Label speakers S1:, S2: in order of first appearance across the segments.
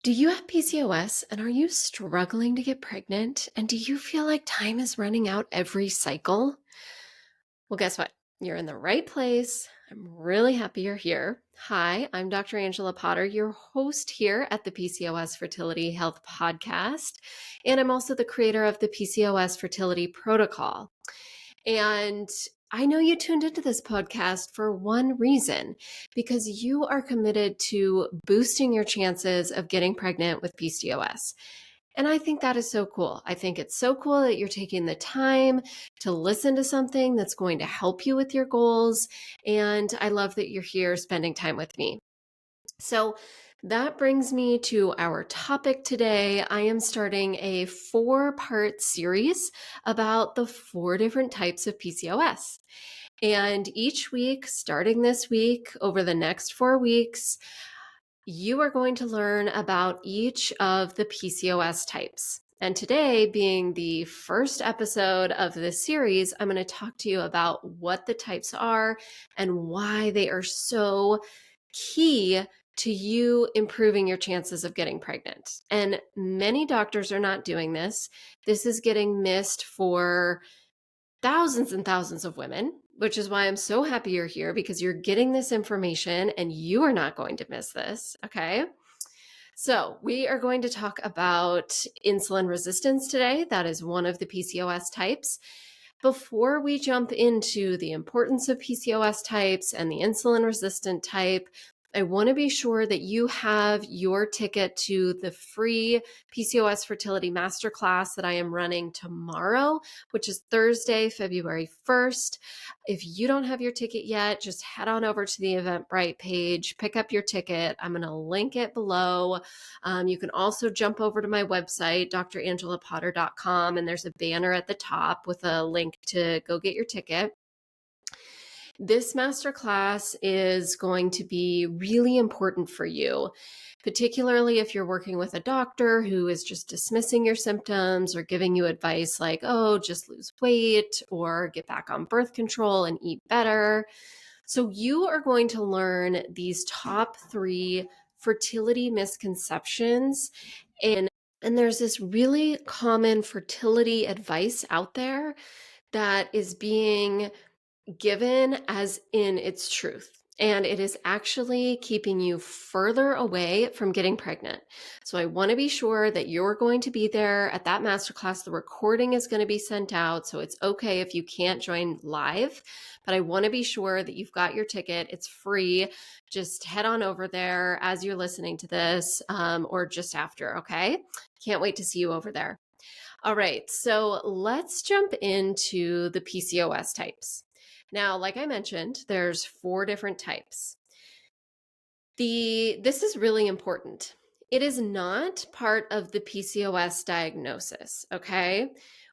S1: Do you have PCOS and are you struggling to get pregnant? And do you feel like time is running out every cycle? Well, guess what? You're in the right place. I'm really happy you're here. Hi, I'm Dr. Angela Potter, your host here at the PCOS Fertility Health Podcast. And I'm also the creator of the PCOS Fertility Protocol. And I know you tuned into this podcast for one reason, because you are committed to boosting your chances of getting pregnant with PCOS. And I think that is so cool. I think it's so cool that you're taking the time to listen to something that's going to help you with your goals. And I love that you're here spending time with me. So that brings me to our topic today. I am starting a 4-part series about the 4 different types of PCOS. And each week, starting this week, over the next 4 weeks, you are going to learn about each of the PCOS types. And today, being the first episode of this series, I'm going to talk to you about what the types are and why they are so key to you improving your chances of getting pregnant. And many doctors are not doing this. This is getting missed for thousands and thousands of women, which is why I'm so happy you're here, because you're getting this information and you are not going to miss this. Okay. So we are going to talk about insulin resistance today. That is one of the PCOS types. Before we jump into the importance of PCOS types and the insulin resistant type, I want to be sure that you have your ticket to the free PCOS fertility masterclass that I am running tomorrow, which is Thursday, February 1st. If you don't have your ticket yet, just head on over to the Eventbrite page, pick up your ticket. I'm going to link it below. You can also jump over to my website, drangelapotter.com, and there's a banner at the top with a link to go get your ticket. This masterclass is going to be really important for you, particularly if you're working with a doctor who is just dismissing your symptoms or giving you advice like, oh, just lose weight or get back on birth control and eat better. So you are going to learn these top 3 fertility misconceptions. And there's this really common fertility advice out there that is being given as in its truth. And it is actually keeping you further away from getting pregnant. So I want to be sure that you're going to be there at that masterclass. The recording is going to be sent out, so it's okay if you can't join live, but I want to be sure that you've got your ticket. It's free. Just head on over there as you're listening to this, or just after, okay? Can't wait to see you over there. All right, so let's jump into the PCOS types. Now, like I mentioned, there's 4 different types. This is really important. It is not part of the PCOS diagnosis, okay?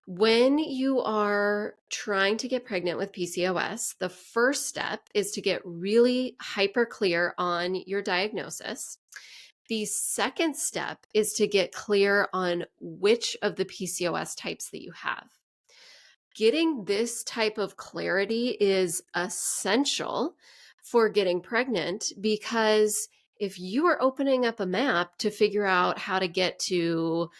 S1: When you are trying to get pregnant with PCOS, the first step is to get really hyper clear on your diagnosis. The second step is to get clear on which of the PCOS types that you have. Getting this type of clarity is essential for getting pregnant, because if you are opening up a map to figure out how to get to,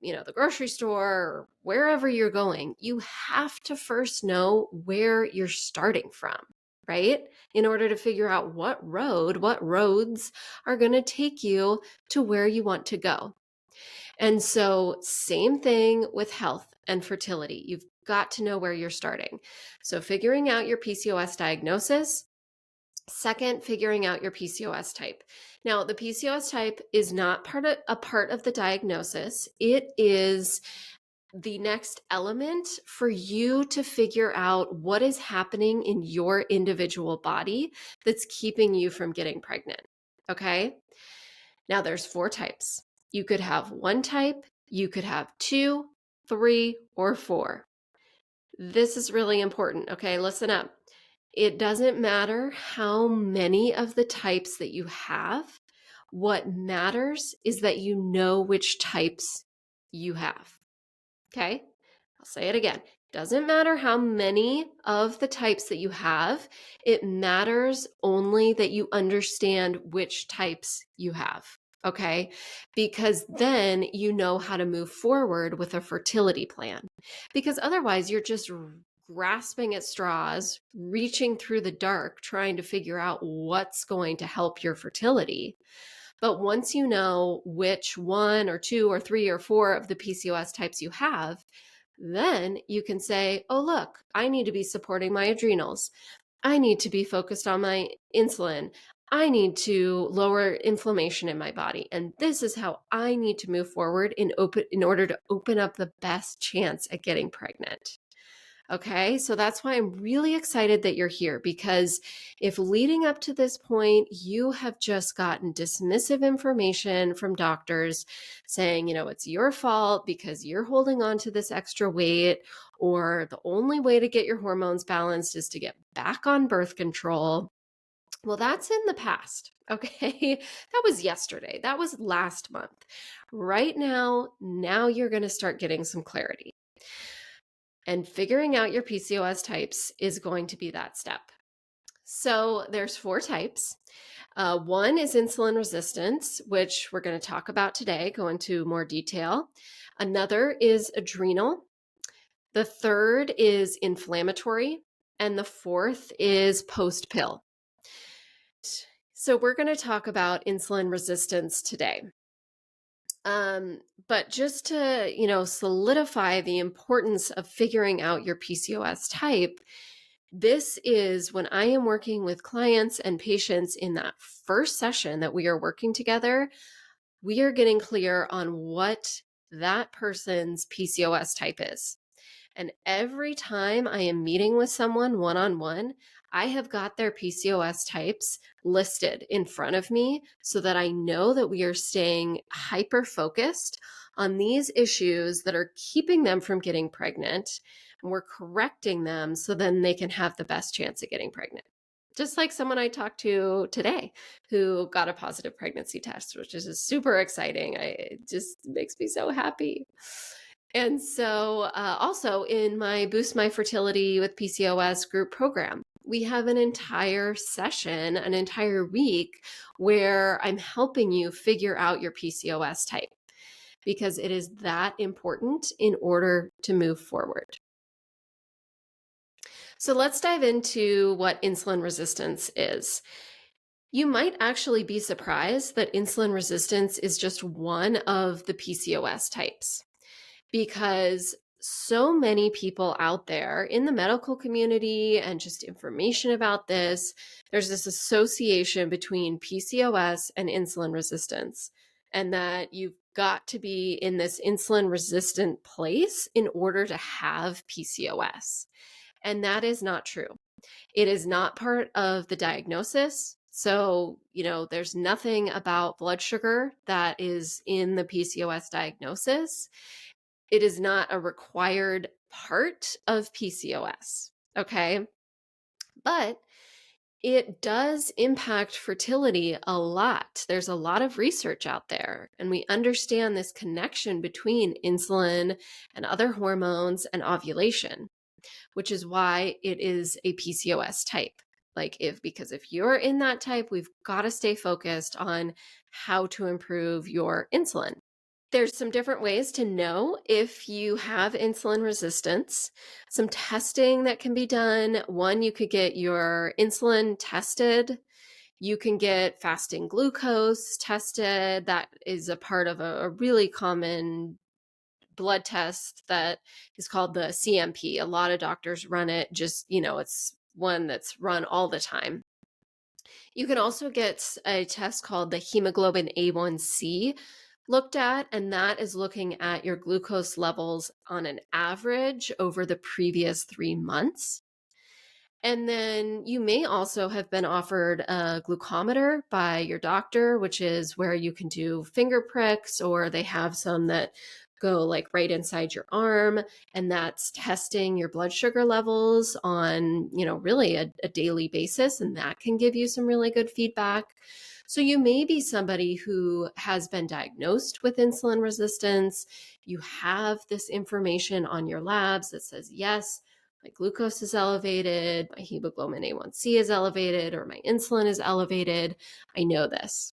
S1: the grocery store or wherever you're going, you have to first know where you're starting from, right? In order to figure out what roads are going to take you to where you want to go. And so same thing with health and fertility. You've got to know where you're starting. So figuring out your PCOS diagnosis. Second, figuring out your PCOS type. Now, the PCOS type is not a part of the diagnosis. It is the next element for you to figure out what is happening in your individual body that's keeping you from getting pregnant. Okay? Now, there's 4 types. You could have 1 type, you could have 2, 3, or 4. This is really important, okay? Listen up. It doesn't matter how many of the types that you have. What matters is that you know which types you have, okay? I'll say it again. Doesn't matter how many of the types that you have. It matters only that you understand which types you have. Okay. Because then you know how to move forward with a fertility plan. Because otherwise, you're just grasping at straws, reaching through the dark, trying to figure out what's going to help your fertility. But once you know which one or two or three or four of the PCOS types you have, then you can say, oh, look, I need to be supporting my adrenals. I need to be focused on my insulin. I need to lower inflammation in my body. And this is how I need to move forward in order to open up the best chance at getting pregnant. Okay, so that's why I'm really excited that you're here, because if leading up to this point, you have just gotten dismissive information from doctors saying, it's your fault because you're holding on to this extra weight, or the only way to get your hormones balanced is to get back on birth control. Well, that's in the past. Okay, that was yesterday. That was last month. Right now you're going to start getting some clarity. And figuring out your PCOS types is going to be that step. So there's 4 types. One is insulin resistance, which we're going to talk about today, go into more detail. Another is adrenal. The third is inflammatory. And the fourth is post-pill. So we're going to talk about insulin resistance today. But just to, solidify the importance of figuring out your PCOS type, this is when I am working with clients and patients in that first session that we are working together, we are getting clear on what that person's PCOS type is. And every time I am meeting with someone one-on-one, I have got their PCOS types listed in front of me so that I know that we are staying hyper-focused on these issues that are keeping them from getting pregnant. And we're correcting them so then they can have the best chance at getting pregnant. Just like someone I talked to today who got a positive pregnancy test, which is super exciting. It just makes me so happy. And so also in my Boost My Fertility with PCOS group program, we have an entire session, an entire week where I'm helping you figure out your PCOS type, because it is that important in order to move forward. So let's dive into what insulin resistance is. You might actually be surprised that insulin resistance is just one of the PCOS types, because so many people out there in the medical community and just information about this, there's this association between PCOS and insulin resistance, and that you've got to be in this insulin resistant place in order to have PCOS. And that is not true. It is not part of the diagnosis. So, there's nothing about blood sugar that is in the PCOS diagnosis. It is not a required part of PCOS, okay? But it does impact fertility a lot. There's a lot of research out there, and we understand this connection between insulin and other hormones and ovulation, which is why it is a PCOS type. Because if you're in that type, we've got to stay focused on how to improve your insulin. There's some different ways to know if you have insulin resistance. Some testing that can be done. One, you could get your insulin tested. You can get fasting glucose tested. That is a part of a really common blood test that is called the CMP. A lot of doctors run it. It's one that's run all the time. You can also get a test called the hemoglobin A1C looked at, and that is looking at your glucose levels on an average over the previous 3 months. And then you may also have been offered a glucometer by your doctor, which is where you can do finger pricks, or they have some that go right inside your arm, and that's testing your blood sugar levels on, really a daily basis, and that can give you some really good feedback. So you may be somebody who has been diagnosed with insulin resistance. You have this information on your labs that says, yes, my glucose is elevated, my hemoglobin A1C is elevated, or my insulin is elevated. I know this.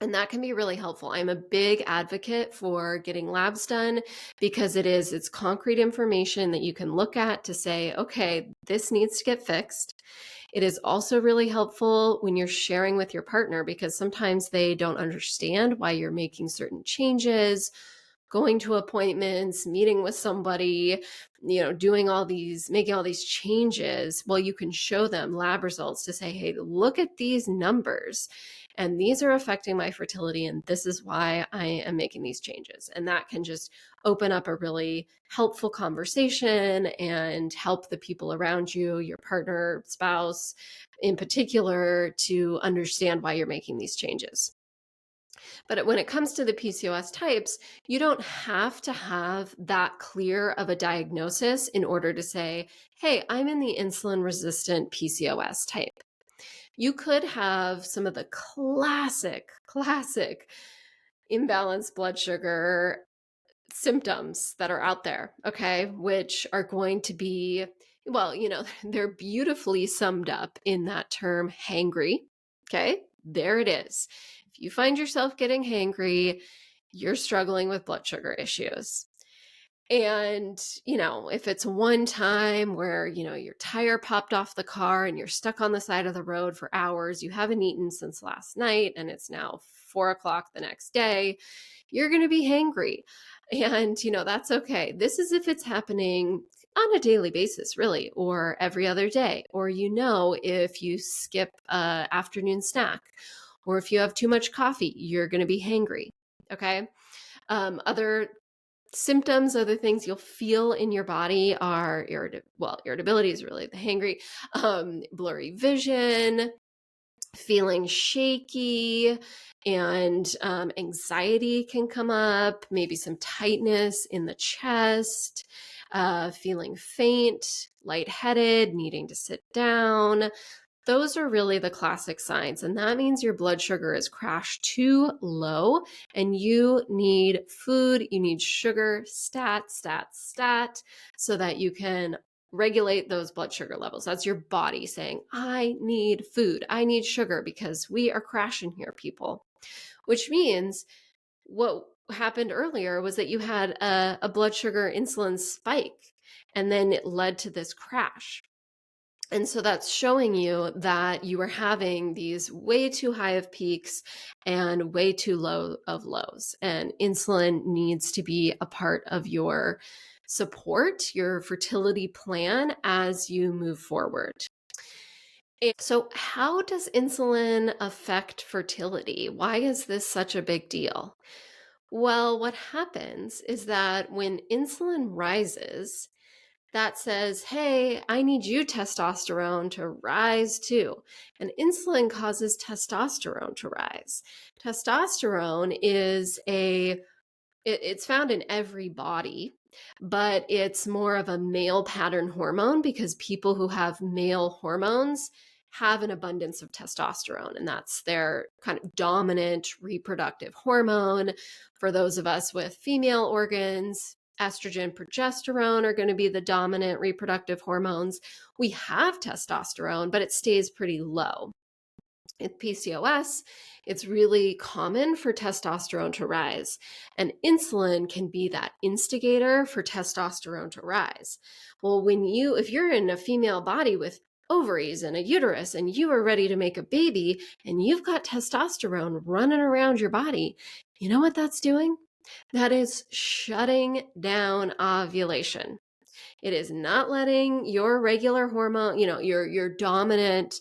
S1: And that can be really helpful. I'm a big advocate for getting labs done because it's concrete information that you can look at to say, okay, this needs to get fixed. It is also really helpful when you're sharing with your partner because sometimes they don't understand why you're making certain changes, going to appointments, meeting with somebody, making all these changes. Well, you can show them lab results to say, hey, look at these numbers. And these are affecting my fertility, and this is why I am making these changes. And that can just open up a really helpful conversation and help the people around you, your partner, spouse in particular, to understand why you're making these changes. But when it comes to the PCOS types, you don't have to have that clear of a diagnosis in order to say, hey, I'm in the insulin-resistant PCOS type. You could have some of the classic imbalanced blood sugar symptoms that are out there, okay, which are going to be, well, they're beautifully summed up in that term hangry. Okay, there it is. If you find yourself getting hangry, you're struggling with blood sugar issues. And, if it's one time where, your tire popped off the car and you're stuck on the side of the road for hours, you haven't eaten since last night, and it's now 4 o'clock the next day, you're going to be hangry. And, that's okay. This is if it's happening on a daily basis, really, or every other day, or, if you skip an afternoon snack, or if you have too much coffee, you're going to be hangry. Okay. Other symptoms, other things you'll feel in your body are irritability is really the hangry, blurry vision, feeling shaky, and anxiety can come up, maybe some tightness in the chest, feeling faint, lightheaded, needing to sit down. Those are really the classic signs, and that means your blood sugar is crashed too low and you need food, you need sugar, stat, so that you can regulate those blood sugar levels. That's your body saying, I need food, I need sugar, because we are crashing here, people. Which means what happened earlier was that you had a blood sugar insulin spike, and then it led to this crash. And so that's showing you that you are having these way too high of peaks and way too low of lows. And insulin needs to be a part of your support, your fertility plan as you move forward. And so, how does insulin affect fertility? Why is this such a big deal? Well, what happens is that when insulin rises, that says, hey, I need you, testosterone, to rise too. And insulin causes testosterone to rise. Testosterone it's found in every body, but it's more of a male pattern hormone because people who have male hormones have an abundance of testosterone, and that's their kind of dominant reproductive hormone. For those of us with female organs, estrogen, progesterone are going to be the dominant reproductive hormones. We have testosterone, but it stays pretty low. In PCOS, it's really common for testosterone to rise, and insulin can be that instigator for testosterone to rise. Well, if you're in a female body with ovaries and a uterus and you are ready to make a baby and you've got testosterone running around your body, you know what that's doing? That is shutting down ovulation. It is not letting your regular hormone, your dominant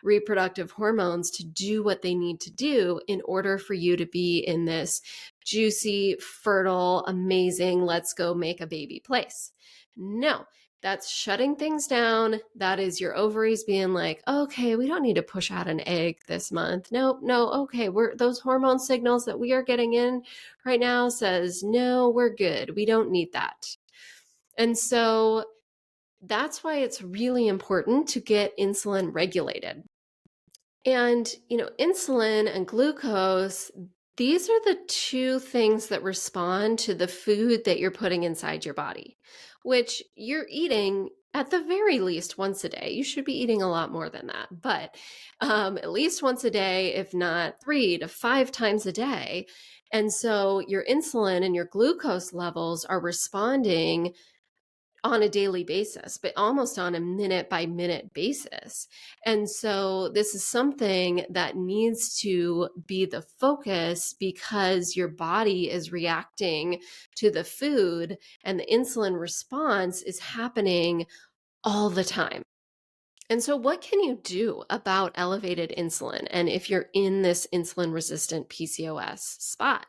S1: reproductive hormones to do what they need to do in order for you to be in this juicy, fertile, amazing, let's go make a baby place. No, that's shutting things down. That is your ovaries being like, okay, we don't need to push out an egg this month. No, okay, those hormone signals that we are getting in right now says, no, we're good. We don't need that. And so that's why it's really important to get insulin regulated. And, insulin and glucose, these are the two things that respond to the food that you're putting inside your body, which you're eating At the very least, once a day. You should be eating a lot more than that, but at least once a day, if not 3 to 5 times a day. And so your insulin and your glucose levels are responding on a daily basis, but almost on a minute by minute basis. And so this is something that needs to be the focus because your body is reacting to the food and the insulin response is happening all the time. And so, what can you do about elevated insulin? And if you're in this insulin resistant PCOS spot?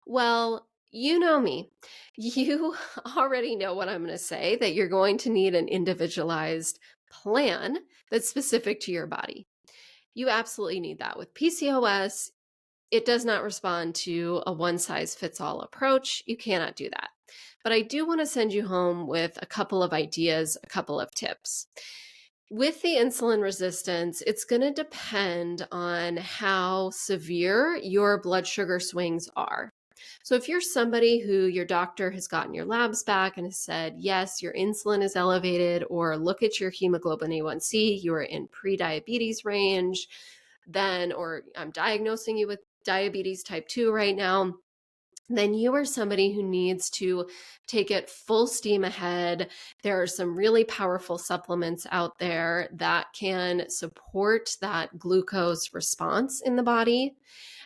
S1: Well, you know me. You already know what I'm going to say, that you're going to need an individualized plan that's specific to your body. You absolutely need that. With PCOS, it does not respond to a one size fits all approach. You cannot do that. But I do want to send you home with a couple of ideas, a couple of tips. With the insulin resistance, it's going to depend on how severe your blood sugar swings are. So if you're somebody who your doctor has gotten your labs back and has said, yes, your insulin is elevated, or look at your hemoglobin A1C, you are in pre-diabetes range, then, or I'm diagnosing you with diabetes type 2 right now, then you are somebody who needs to take it full steam ahead. There are some really powerful supplements out there that can support that glucose response in the body.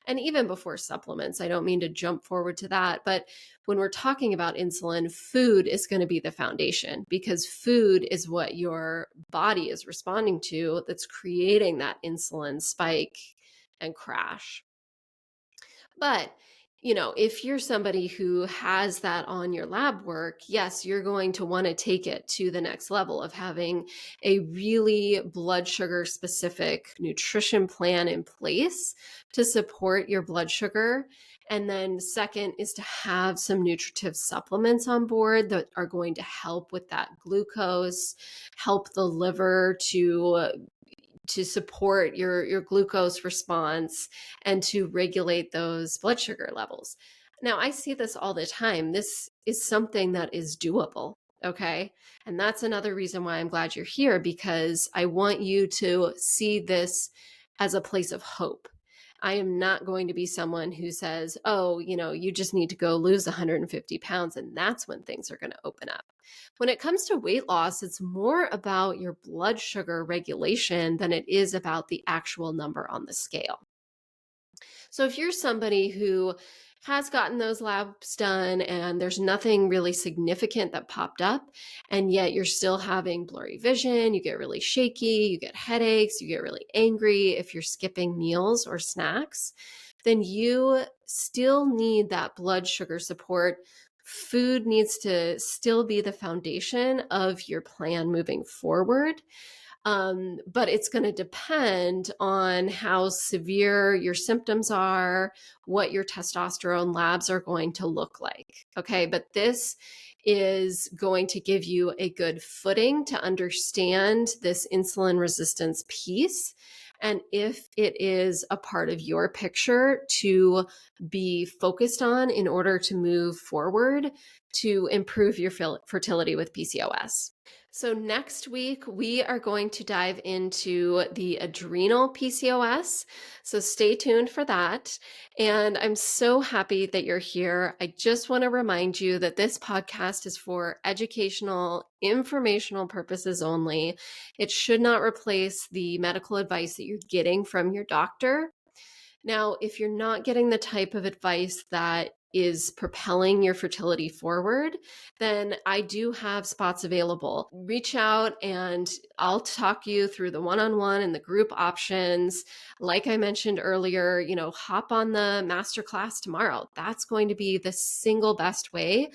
S1: And even before supplements, I don't mean to jump forward to that, but when we're talking about insulin, food is going to be the foundation because food is what your body is responding to that's creating that insulin spike and crash. But, if you're somebody who has that on your lab work, yes, you're going to want to take it to the next level of having a really blood sugar specific nutrition plan in place to support your blood sugar. And then, second, is to have some nutritive supplements on board that are going to help with that glucose, help the liver to support your glucose response and to regulate those blood sugar levels. Now, I see this all the time. This is something that is doable. Okay. And that's another reason why I'm glad you're here, because I want you to see this as a place of hope. I am not going to be someone who says, oh, you just need to go lose 150 pounds and that's when things are going to open up. When it comes to weight loss, it's more about your blood sugar regulation than it is about the actual number on the scale. So if you're somebody who has gotten those labs done and there's nothing really significant that popped up, and yet you're still having blurry vision, you get really shaky, you get headaches, you get really angry if you're skipping meals or snacks, then you still need that blood sugar support. Food needs to still be the foundation of your plan moving forward. But it's going to depend on how severe your symptoms are, what your testosterone labs are going to look like. Okay. But this is going to give you a good footing to understand this insulin resistance piece. And if it is a part of your picture to be focused on in order to move forward to improve your fertility with PCOS. So next week, we are going to dive into the adrenal PCOS. So stay tuned for that. And I'm so happy that you're here. I just want to remind you that this podcast is for educational, informational purposes only. It should not replace the medical advice that you're getting from your doctor. Now, if you're not getting the type of advice that is propelling your fertility forward, then I do have spots available. Reach out and I'll talk you through the one-on-one and the group options. Like I mentioned earlier, hop on the masterclass tomorrow. That's going to be the single best way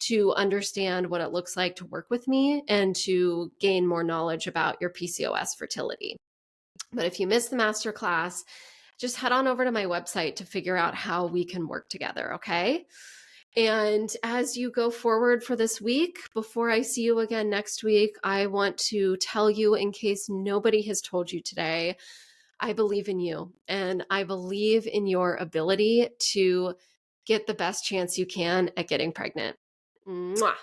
S1: to understand what it looks like to work with me and to gain more knowledge about your PCOS fertility. But if you missed the masterclass, just head on over to my website to figure out how we can work together, okay? And as you go forward for this week, before I see you again next week, I want to tell you, in case nobody has told you today, I believe in you and I believe in your ability to get the best chance you can at getting pregnant. Mwah.